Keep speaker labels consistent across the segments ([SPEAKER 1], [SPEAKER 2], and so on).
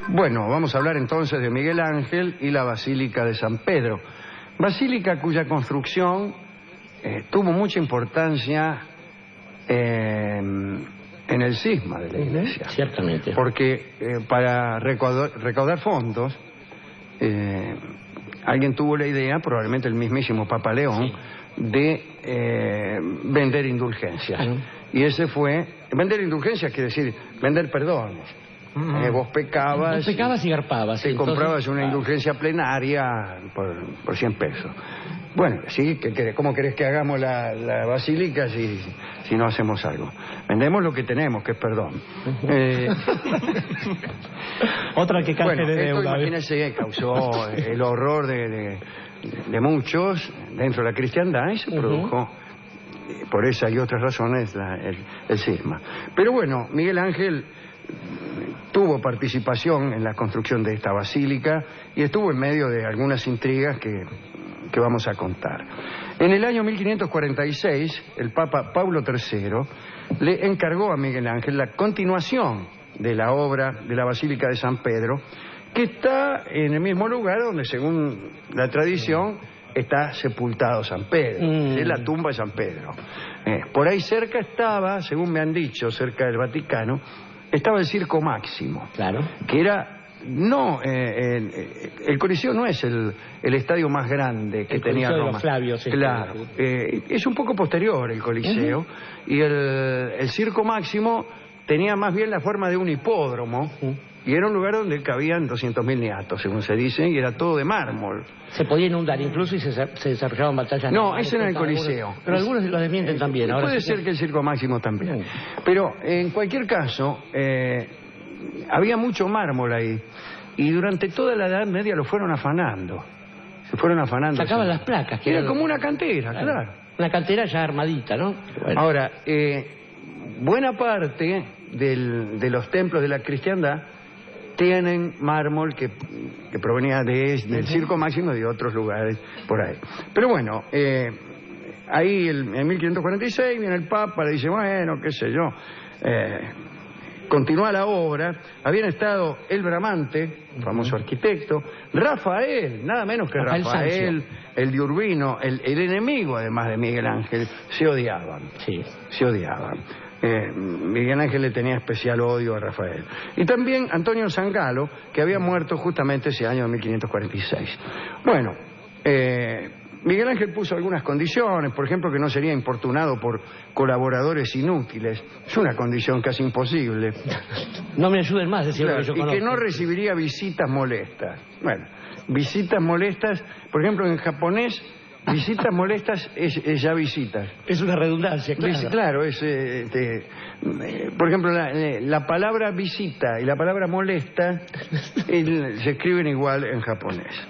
[SPEAKER 1] Bueno, vamos a hablar entonces de Miguel Ángel y la Basílica de San Pedro. Basílica cuya construcción tuvo mucha importancia en el cisma de la iglesia.
[SPEAKER 2] Ciertamente.
[SPEAKER 1] Porque para recaudar fondos, alguien tuvo la idea, probablemente el mismísimo Papa León, de vender indulgencias. Y ese fue... Vender indulgencias quiere decir vender perdones. Vos pecabas...
[SPEAKER 2] Vos pecabas y garpabas.
[SPEAKER 1] Te comprabas una indulgencia plenaria por 100 pesos. Bueno, sí, ¿cómo querés que hagamos la basílica si no hacemos algo? Vendemos lo que tenemos, que es perdón.
[SPEAKER 2] Otra que canje de deuda.
[SPEAKER 1] Imagínense, causó el horror de muchos dentro de la cristiandad y se produjo, por esa y otras razones, el cisma. Pero bueno, Miguel Ángel tuvo participación en la construcción de esta basílica y estuvo en medio de algunas intrigas que vamos a contar. En el año 1546, el Papa Pablo III le encargó a Miguel Ángel la continuación de la obra de la Basílica de San Pedro, que está en el mismo lugar donde, según la tradición, está sepultado San Pedro, es la tumba de San Pedro. Por ahí cerca estaba, según me han dicho, cerca del Vaticano, estaba el Circo Máximo, que era... No, el Coliseo no es el estadio más grande que tenía Roma. De los Flavios, claro, es un poco posterior el Coliseo, y el Circo Máximo tenía más bien la forma de un hipódromo, y era un lugar donde cabían 200.000 niatos, según se dice, y era todo de mármol. Se podía inundar incluso y se desarrollaban batallas. No, ese era el Coliseo. Pero algunos lo desmienten también. Ahora puede ser que el Circo Máximo también. Pero en cualquier caso... había mucho mármol ahí y durante toda la Edad Media lo fueron afanando. Se fueron afanando. Sacaban las placas. Era como una cantera, claro. Una cantera ya armadita, ¿no? Bueno. Ahora, buena parte de los templos de la cristiandad tienen mármol que provenía del Circo Máximo y de otros lugares por ahí. Pero bueno, ahí en 1546 viene el Papa, le dice, bueno, qué sé yo... continúa la obra. Habían estado el Bramante, famoso arquitecto, Rafael, nada menos que Rafael, el de Urbino, el enemigo además de Miguel Ángel, se odiaban. Se odiaban. Miguel Ángel le tenía especial odio a Rafael. Y también Antonio Zangalo, que había muerto justamente ese año de 1546. Bueno, Miguel Ángel puso algunas condiciones, por ejemplo, que no sería importunado por colaboradores inútiles. Es una condición casi imposible. No me ayuden más, decía lo que yo conozco. Y que no recibiría visitas molestas. Bueno, visitas molestas, por ejemplo, en japonés, visitas molestas es ya visitas. Es una redundancia, claro. Claro, por ejemplo, la palabra visita y la palabra molesta se escriben igual en japonés.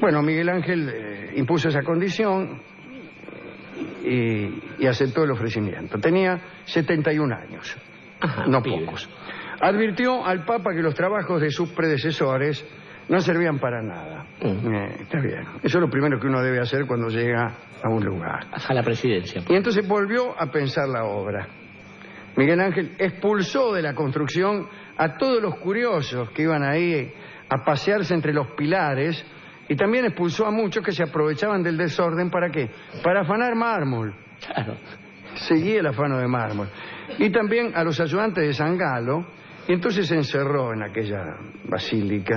[SPEAKER 1] Bueno, Miguel Ángel impuso esa condición y aceptó el ofrecimiento. Tenía 71 años, no pocos. Advirtió al Papa que los trabajos de sus predecesores no servían para nada. Está bien. Eso es lo primero que uno debe hacer cuando llega a un lugar. A la presidencia. Y entonces volvió a pensar la obra. Miguel Ángel expulsó de la construcción a todos los curiosos que iban ahí a pasearse entre los pilares, y también expulsó a muchos que se aprovechaban del desorden. ¿Para qué? Para afanar mármol. Claro. Seguía el afano de mármol. Y también a los ayudantes de Zangalo, y entonces se encerró en aquella basílica.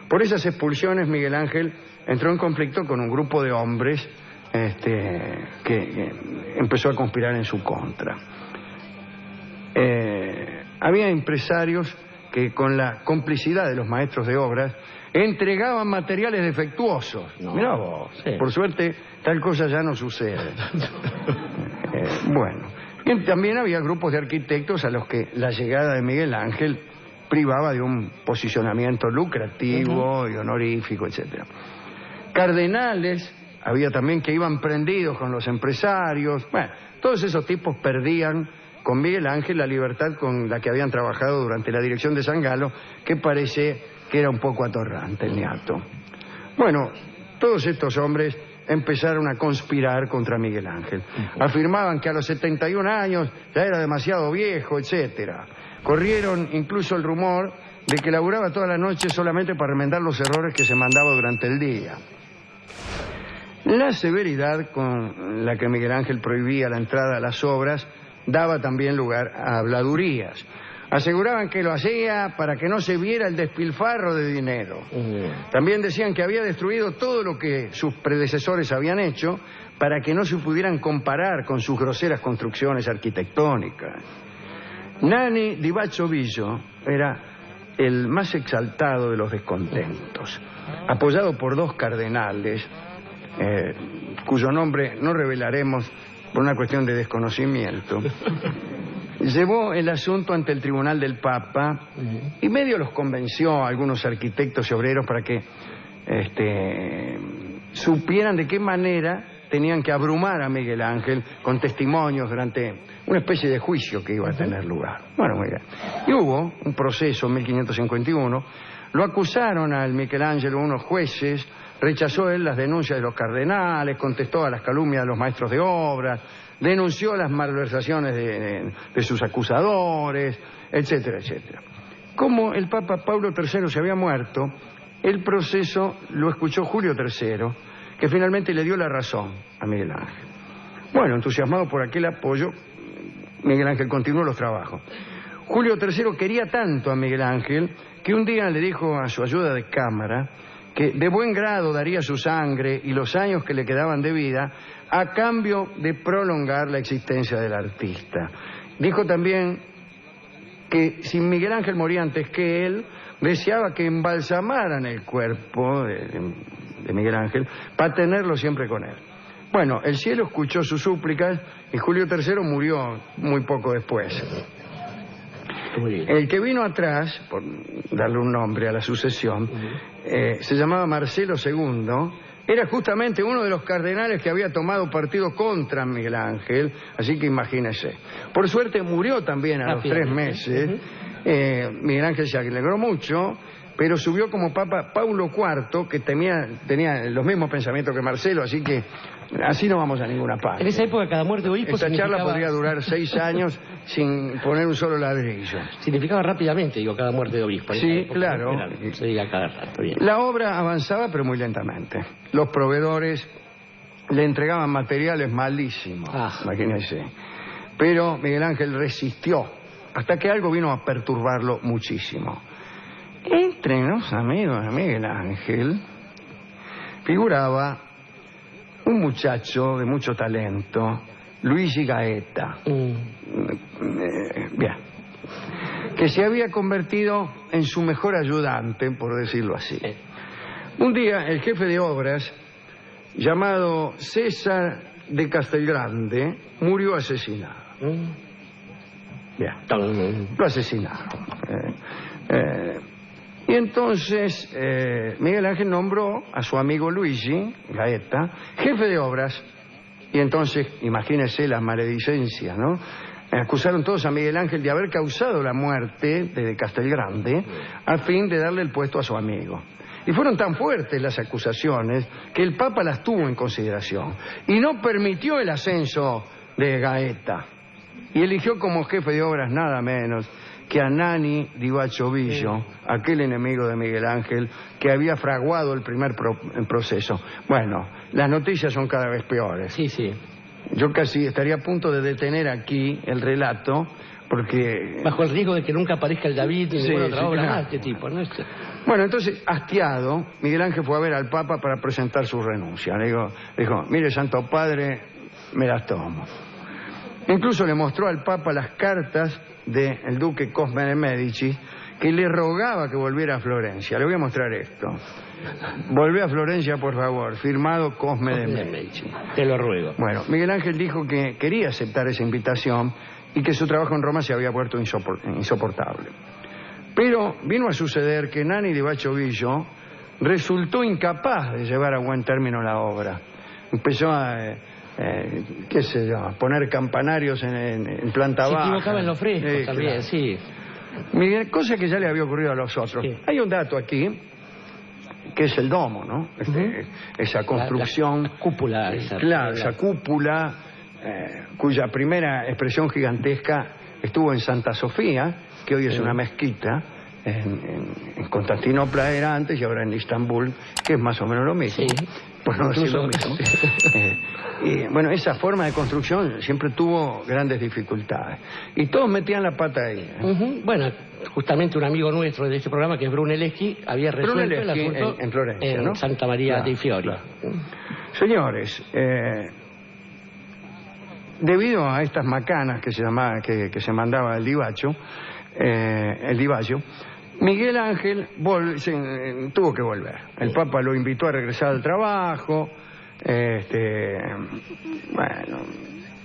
[SPEAKER 1] Por esas expulsiones Miguel Ángel entró en conflicto con un grupo de hombres que empezó a conspirar en su contra. Había empresarios que con la complicidad de los maestros de obras entregaban materiales defectuosos. Mirá vos, por suerte tal cosa ya no sucede. Bueno, y también había grupos de arquitectos a los que la llegada de Miguel Ángel privaba de un posicionamiento lucrativo y honorífico, etc. Cardenales había también que iban prendidos con los empresarios. Bueno, todos esos tipos perdían con Miguel Ángel la libertad con la que habían trabajado durante la dirección de Zangalo, que parece que era un poco atorrante el niato. Bueno, todos estos hombres empezaron a conspirar contra Miguel Ángel. Afirmaban que a los 71 años ya era demasiado viejo, etcétera. Corrieron incluso el rumor de que laburaba toda la noche solamente para remendar los errores que se mandaba durante el día. La severidad con la que Miguel Ángel prohibía la entrada a las obras daba también lugar a habladurías. Aseguraban que lo hacía para que no se viera el despilfarro de dinero. También decían que había destruido todo lo que sus predecesores habían hecho para que no se pudieran comparar con sus groseras construcciones arquitectónicas. Nanni di Bacciovillio era el más exaltado de los descontentos, apoyado por dos cardenales, cuyo nombre no revelaremos por una cuestión de desconocimiento. Llevó el asunto ante el tribunal del Papa y medio los convenció a algunos arquitectos y obreros para que supieran de qué manera tenían que abrumar a Miguel Ángel con testimonios durante una especie de juicio que iba a tener lugar. Bueno, muy bien. Y hubo un proceso en 1551, lo acusaron al Michelangelo unos jueces, rechazó él las denuncias de los cardenales, contestó a las calumnias de los maestros de obras, denunció las malversaciones de sus acusadores, etcétera, etcétera. Como el Papa Pablo III se había muerto, el proceso lo escuchó Julio III, que finalmente le dio la razón a Miguel Ángel. Bueno, entusiasmado por aquel apoyo, Miguel Ángel continuó los trabajos. Julio III quería tanto a Miguel Ángel que un día le dijo a su ayuda de cámara que de buen grado daría su sangre y los años que le quedaban de vida a cambio de prolongar la existencia del artista. Dijo también que si Miguel Ángel moría antes que él, deseaba que embalsamaran el cuerpo de Miguel Ángel para tenerlo siempre con él. Bueno, el cielo escuchó sus súplicas y Julio III murió muy poco después. El que vino atrás, por darle un nombre a la sucesión, se llamaba Marcelo II, era justamente uno de los cardenales que había tomado partido contra Miguel Ángel, así que imagínese. Por suerte murió también a los 3 meses. Miguel Ángel se alegró mucho, pero subió como Papa Paulo IV, que tenía los mismos pensamientos que Marcelo, así que así no vamos a ninguna parte.
[SPEAKER 2] En esa época cada muerte de obispo
[SPEAKER 1] esta charla podría durar 6 años sin poner un solo ladrillo.
[SPEAKER 2] Significaba rápidamente, digo, cada muerte de obispo.
[SPEAKER 1] Sí, claro.
[SPEAKER 2] Se diga cada rato, bien.
[SPEAKER 1] La obra avanzaba, pero muy lentamente. Los proveedores le entregaban materiales malísimos, imagínense. Pero Miguel Ángel resistió, hasta que algo vino a perturbarlo muchísimo. Entre los amigos de Miguel Ángel figuraba un muchacho de mucho talento, Luigi Gaeta, bien, que se había convertido en su mejor ayudante, por decirlo así. Un día el jefe de obras, llamado César de Castelgrande, murió asesinado. Bien, lo asesinaron. Y entonces Miguel Ángel nombró a su amigo Luigi Gaeta jefe de obras. Y entonces, imagínese la maledicencia, ¿no? Acusaron todos a Miguel Ángel de haber causado la muerte de Castelgrande a fin de darle el puesto a su amigo. Y fueron tan fuertes las acusaciones que el Papa las tuvo en consideración y no permitió el ascenso de Gaeta. Y eligió como jefe de obras nada menos que a Nanni di Bacciovillio, aquel enemigo de Miguel Ángel que había fraguado el primer proceso. Bueno, las noticias son cada vez peores.
[SPEAKER 2] Sí, sí.
[SPEAKER 1] Yo casi estaría a punto de detener aquí el relato, porque...
[SPEAKER 2] Bajo el riesgo de que nunca aparezca el David y ninguna otra obra más, este tipo, ¿no?
[SPEAKER 1] Bueno, entonces, hastiado, Miguel Ángel fue a ver al Papa para presentar su renuncia. Le dijo, mire, Santo Padre, me las tomo. Incluso le mostró al Papa las cartas del duque Cosme de Medici, que le rogaba que volviera a Florencia. Le voy a mostrar esto. Volvé a Florencia, por favor. Firmado Cosme de Medici.
[SPEAKER 2] Te lo ruego.
[SPEAKER 1] Bueno, Miguel Ángel dijo que quería aceptar esa invitación y que su trabajo en Roma se había vuelto insoportable. Pero vino a suceder que Nanni di Bacciovillio resultó incapaz de llevar a buen término la obra. Empezó a... qué sé yo, poner campanarios en planta baja.
[SPEAKER 2] Se equivocaba en los frescos también, claro. Sí.
[SPEAKER 1] Miguel, cosa que ya le había ocurrido a los otros. Sí. Hay un dato aquí que es el domo, ¿no? Esa construcción...
[SPEAKER 2] La cúpula.
[SPEAKER 1] Esa cúpula, cuya primera expresión gigantesca estuvo en Santa Sofía, que hoy es una mezquita. En Constantinopla era antes y ahora en Istambul, que es más o menos lo mismo.
[SPEAKER 2] Sí.
[SPEAKER 1] Por no decir lo mismo. Y bueno, esa forma de construcción siempre tuvo grandes dificultades. Y todos metían la pata ahí.
[SPEAKER 2] Bueno, justamente un amigo nuestro de este programa, que es Brunelleschi, había resuelto el asunto
[SPEAKER 1] en Florencia, ¿no?
[SPEAKER 2] Santa María dei Fiori.
[SPEAKER 1] Claro. Señores, debido a estas macanas que se mandaba el Di Vaglio, Miguel Ángel tuvo que volver. El Papa lo invitó a regresar al trabajo. Bueno,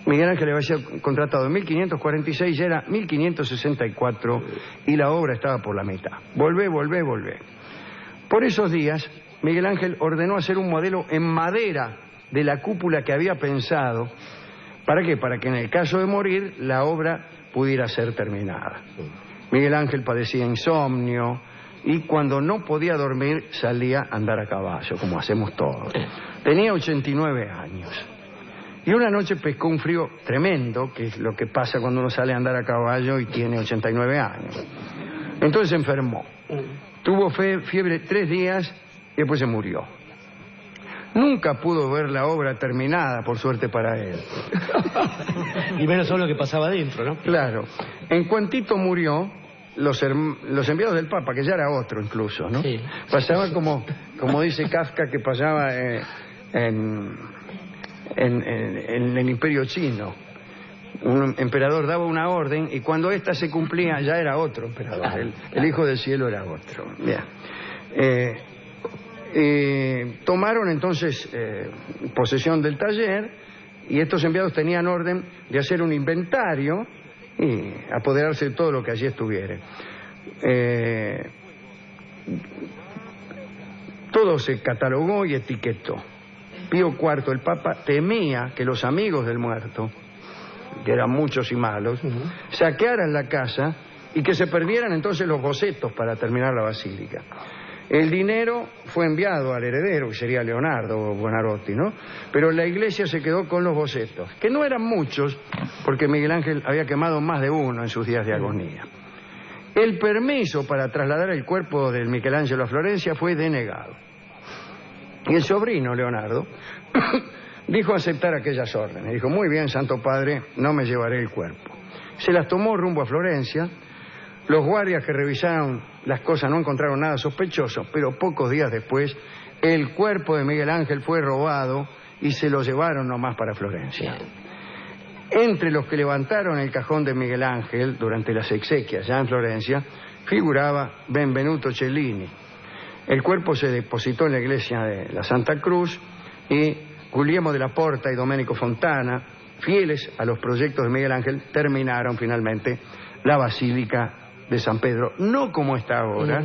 [SPEAKER 1] Miguel Ángel le había sido contratado en 1546, ya era 1564 y la obra estaba por la mitad. Volvé. Por esos días, Miguel Ángel ordenó hacer un modelo en madera de la cúpula que había pensado. ¿Para qué? Para que en el caso de morir la obra pudiera ser terminada. Miguel Ángel padecía insomnio y cuando no podía dormir salía a andar a caballo, como hacemos todos. Tenía 89 años. Y una noche pescó un frío tremendo, que es lo que pasa cuando uno sale a andar a caballo y tiene 89 años. Entonces se enfermó. Tuvo fiebre 3 días y después se murió. Nunca pudo ver la obra terminada, por suerte para él.
[SPEAKER 2] Y menos solo lo que pasaba adentro, ¿no?
[SPEAKER 1] Claro. En cuantito murió, los enviados del Papa, que ya era otro incluso, ¿no? Sí. Pasaba como dice Kafka, que pasaba en el Imperio Chino. Un emperador daba una orden y cuando ésta se cumplía ya era otro emperador. El Hijo del Cielo era otro. Bien. Tomaron entonces posesión del taller y estos enviados tenían orden de hacer un inventario y apoderarse de todo lo que allí estuviera. Todo se catalogó y etiquetó. Pío IV, el Papa, temía que los amigos del muerto, que eran muchos y malos, saquearan la casa y que se perdieran entonces los bocetos para terminar la basílica. El dinero fue enviado al heredero, que sería Leonardo Buonarroti, ¿no? Pero la iglesia se quedó con los bocetos, que no eran muchos, porque Miguel Ángel había quemado más de uno en sus días de agonía. El permiso para trasladar el cuerpo del Michelangelo a Florencia fue denegado. Y el sobrino, Leonardo, dijo aceptar aquellas órdenes. Dijo, muy bien, Santo Padre, no me llevaré el cuerpo. Se las tomó rumbo a Florencia. Los guardias que revisaron las cosas no encontraron nada sospechoso, pero pocos días después el cuerpo de Miguel Ángel fue robado y se lo llevaron nomás para Florencia. Entre los que levantaron el cajón de Miguel Ángel durante las exequias ya en Florencia figuraba Benvenuto Cellini. El cuerpo se depositó en la iglesia de la Santa Cruz y Guglielmo de la Porta y Domenico Fontana, fieles a los proyectos de Miguel Ángel, terminaron finalmente la Basílica de San Pedro, no como está ahora,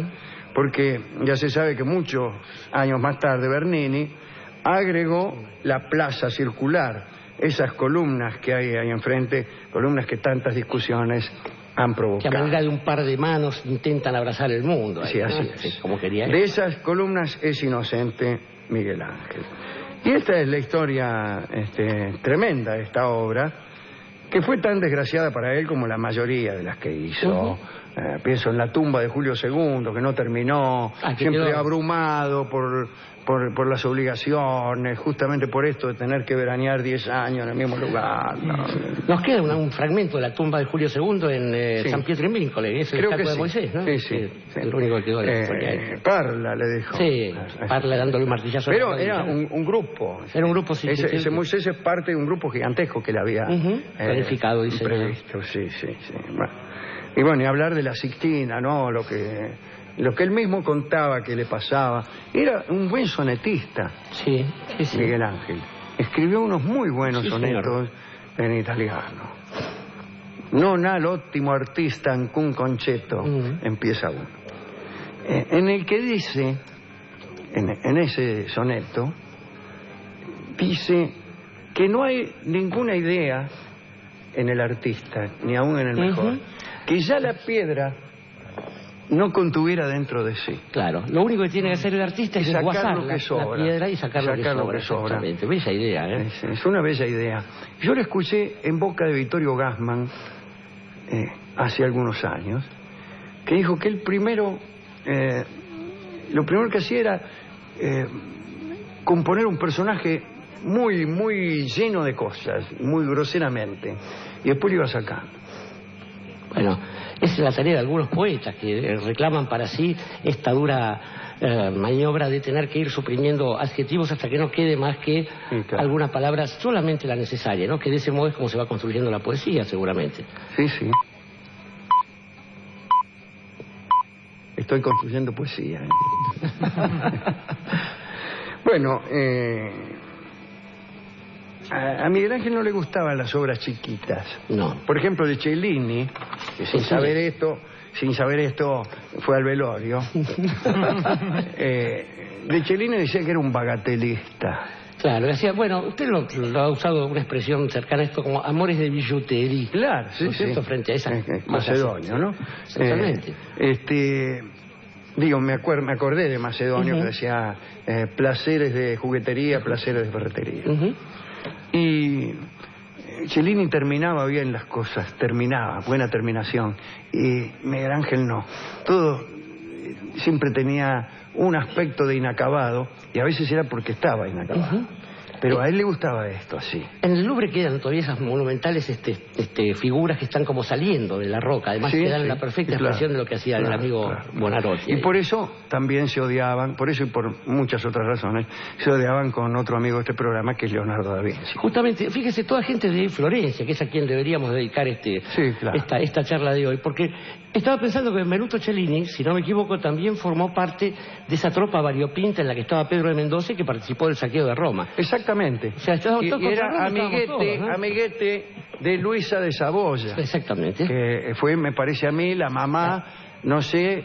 [SPEAKER 1] porque ya se sabe que muchos años más tarde Bernini agregó la plaza circular, esas columnas que hay ahí enfrente, columnas que tantas discusiones han provocado.
[SPEAKER 2] Que a manera de un par de manos intentan abrazar el mundo.
[SPEAKER 1] Sí, así es.
[SPEAKER 2] Sí, como quería.
[SPEAKER 1] De esas columnas es inocente Miguel Ángel. Y esta es la historia tremenda de esta obra, que fue tan desgraciada para él como la mayoría de las que hizo. Pienso en la tumba de Julio II, que no terminó, siempre abrumado por las obligaciones, justamente por esto de tener que veranear 10 años en el mismo lugar. No.
[SPEAKER 2] Nos queda un fragmento de la tumba de Julio II en San Pietro in Vincoli, es el estatua de Moisés, ¿no?
[SPEAKER 1] Sí.
[SPEAKER 2] El único que quedó de la historia.
[SPEAKER 1] Parla le dejó.
[SPEAKER 2] Sí, Parla dándole un martillazo.
[SPEAKER 1] Pero era un grupo.
[SPEAKER 2] Era un grupo, sí.
[SPEAKER 1] Ese Moisés es parte de un grupo gigantesco que le había
[SPEAKER 2] planificado, dice.
[SPEAKER 1] Previsto, sí. Bueno. Y bueno, y hablar de la Sixtina, ¿no? Lo que él mismo contaba que le pasaba. Era un buen sonetista,
[SPEAKER 2] sí.
[SPEAKER 1] Miguel Ángel. Escribió unos muy buenos sonetos en italiano. Non ha l'ottimo artista alcun concetto, empieza uno. En el que dice, en ese soneto, dice que no hay ninguna idea en el artista, ni aún en el mejor. Que ya la piedra no contuviera dentro de sí.
[SPEAKER 2] Claro, lo único que tiene que hacer el artista es desguazar la piedra y sacar lo que sobra. Exactamente, bella idea, ¿eh?
[SPEAKER 1] Es una bella idea. Yo la escuché en boca de Vittorio Gassman hace algunos años, que dijo que lo primero que hacía era componer un personaje muy lleno de cosas, muy groseramente, y después lo iba sacando.
[SPEAKER 2] Bueno, esa es la tarea de algunos poetas que reclaman para sí esta dura maniobra de tener que ir suprimiendo adjetivos hasta que no quede más que algunas palabras, solamente la necesaria, ¿no? Que de ese modo es como se va construyendo la poesía, seguramente.
[SPEAKER 1] Sí, sí. Estoy construyendo poesía. Bueno, a Miguel Ángel no le gustaban las obras chiquitas.
[SPEAKER 2] No.
[SPEAKER 1] Por ejemplo, de Cellini, que sin saber esto fue al velorio. De Cellini decía que era un bagatelista.
[SPEAKER 2] Claro, decía, bueno, usted lo ha usado una expresión cercana a esto como amores de billutería.
[SPEAKER 1] Claro, sí, sí.
[SPEAKER 2] Frente a esa
[SPEAKER 1] Macedonio, ¿no?
[SPEAKER 2] Exactamente.
[SPEAKER 1] Me acordé de Macedonio, que decía placeres de juguetería, placeres de ferretería. Y Cellini terminaba bien las cosas, buena terminación. Y Miguel Ángel no. Todo siempre tenía un aspecto de inacabado, y a veces era porque estaba inacabado. Pero a él le gustaba esto así.
[SPEAKER 2] En el Louvre quedan todavía esas monumentales figuras que están como saliendo de la roca. Además quedan la perfecta expresión de lo que hacía el amigo Buonarroti.
[SPEAKER 1] Y por eso también se odiaban, por eso y por muchas otras razones, se odiaban con otro amigo de este programa que es Leonardo da Vinci.
[SPEAKER 2] Justamente, fíjese, toda gente de Florencia, que es a quien deberíamos dedicar esta charla de hoy, porque estaba pensando que Benvenuto Cellini, si no me equivoco, también formó parte de esa tropa variopinta en la que estaba Pedro de Mendoza y que participó del saqueo de Roma.
[SPEAKER 1] Exactamente.
[SPEAKER 2] O sea,
[SPEAKER 1] y era amiguete de Luisa de Saboya.
[SPEAKER 2] Exactamente.
[SPEAKER 1] Que fue, me parece a mí, la mamá, no sé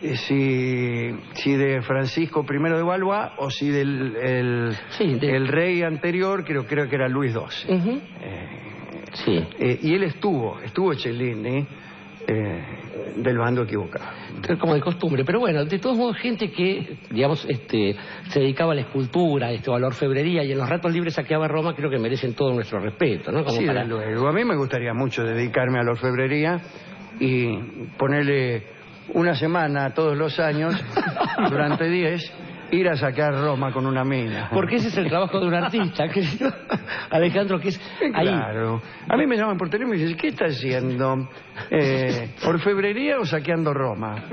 [SPEAKER 1] si de Francisco I de Valois o si del el rey anterior, creo que era Luis XII. Y él estuvo Cellini del bando equivocado.
[SPEAKER 2] Como de costumbre, pero bueno, de todos modos, gente que, digamos, se dedicaba a la escultura, o a la orfebrería, y en los ratos libres saqueaba Roma, creo que merecen todo nuestro respeto, ¿no?
[SPEAKER 1] Sí, luego. A mí me gustaría mucho dedicarme a la orfebrería y ponerle una semana todos los años, durante 10, ir a sacar Roma con una mina.
[SPEAKER 2] Porque ese es el trabajo de un artista, querido Alejandro, que es ahí.
[SPEAKER 1] Claro. A mí me llaman por teléfono y me dicen, ¿qué está haciendo? ¿Orfebrería o saqueando Roma?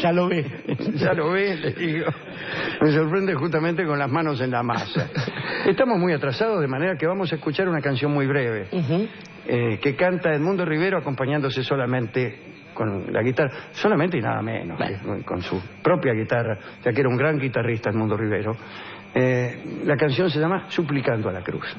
[SPEAKER 2] Ya lo ve.
[SPEAKER 1] Ya lo ve, le digo. Me sorprende justamente con las manos en la masa. Estamos muy atrasados, de manera que vamos a escuchar una canción muy breve, que canta Edmundo Rivero acompañándose solamente con la guitarra, solamente y nada menos, con su propia guitarra, ya que era un gran guitarrista Edmundo Rivero. La canción se llama Suplicando a la Cruz.